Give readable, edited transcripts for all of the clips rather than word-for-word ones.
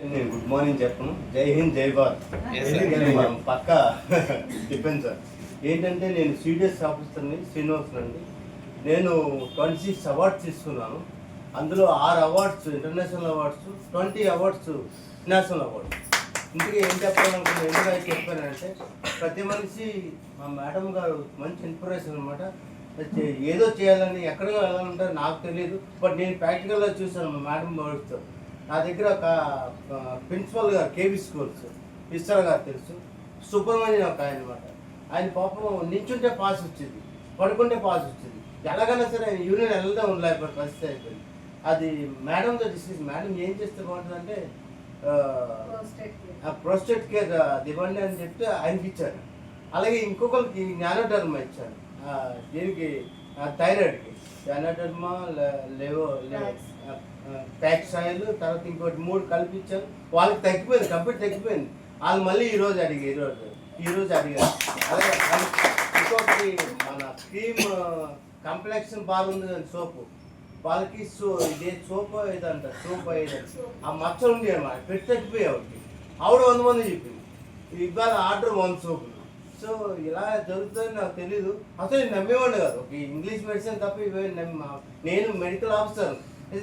నేను good morning చెప్పను. జై హింద్, జై భారత్. పక్కా చెప్పాను సార్. ఏంటంటే నేను సీడిఎస్ ఆఫీసర్ని, శ్రీనివాసన్ అండి. నేను 26 అవార్డ్స్ తీసుకున్నాను. అందులో 6 awards international awards, 20 awards national awards. ఇందుకే ఏం చెప్పాలనుకున్నాను, ఎందుకు అయితే చెప్పానంటే ప్రతి మనిషి మా మేడం గారు మంచి ఇన్స్పిరేషన్ అనమాట. ఏదో చేయాలని ఎక్కడికో వెళ్ళాలంటే నాకు తెలియదు, బట్ నేను ప్రాక్టికల్గా చూసాను మా మేడం వర్డ్స్తో. నా దగ్గర ఒక ప్రిన్సిపల్ గారు కేవీ స్కూల్స్ ఇస్తారు గారు తెలుసు, సుబ్రహ్మణ్యం ఒక ఆయన అనమాట. ఆయన పాపం నించుంటే పాస్ వచ్చింది, పడుకుంటే పాస్ వచ్చింది. ఎలాగైనా సరే ఆయన యూనియన్ వెళ్తే ఉండలేకపోతే పరిస్థితి అయిపోయింది. అది మేడంతో డిస్కస్, మేడం ఏం చేస్తే బాగుంటుందంటే ప్రోస్టేట్ కేర్ ఇవ్వండి అని చెప్తే ఆయనకి ఇచ్చారు. అలాగే ఇంకొకరికి జ్ఞానోధర్మ ఇచ్చారు, దీనికి థైరాయిడ్కి జ్ఞానోధర్మ, ప్యాక్స్ ఆయిల్, తర్వాత ఇంకోటి 3 కల్పించాను. వాళ్ళకి తగ్గిపోయింది, కంప్లీట్ తగ్గిపోయింది. వాళ్ళు మళ్ళీ ఈరోజు అడిగారు. అలాగే ఇంకొకటి మన క్రీమ్ కాంప్లెక్షన్ బార్ ఉంది కదా సోపు, వాళ్ళకి ఇదే సోప్ ఏదంట, సోప్ ఏదంట ఆ మచ్చలు ఉంది అన్నమాట, పెట్టి తగ్గిపోయాయి. ఆవిడ 100 మంది చెప్పింది. ఇవాళ ఆర్డర్ 1 సోపులు. సో ఇలా జరుగుతుందని నాకు తెలీదు. అసలు నేను నమ్మేవాడిని కాదు, ఒక ఇంగ్లీష్ మెడిసిన్ తప్ప ఇవే నేను మెడికల్ ఆఫీసర్,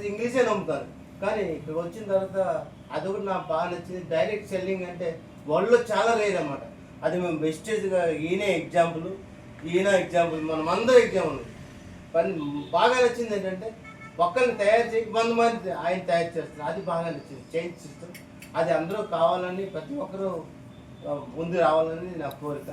ఇంగ్లీషే నమ్ముతాను. కానీ ఇక్కడ వచ్చిన తర్వాత అదొకటి నాకు బాగా నచ్చింది. డైరెక్ట్ సెల్లింగ్ అంటే వరల్డ్లో చాలా రేర్ అన్నమాట. అది మేము బెస్టేజ్గా ఈయన ఎగ్జాంపుల్, మనం అందరూ ఎగ్జాంపుల్. కానీ బాగా నచ్చింది ఏంటంటే ఒక్కరిని తయారు చేయక 100 మంది ఆయన తయారు చేస్తారు. అది బాగా నచ్చింది, చేంజ్ సిస్టమ్. అది అందరూ కావాలని, ప్రతి ఒక్కరూ ముందు రావాలని నా కోరిక.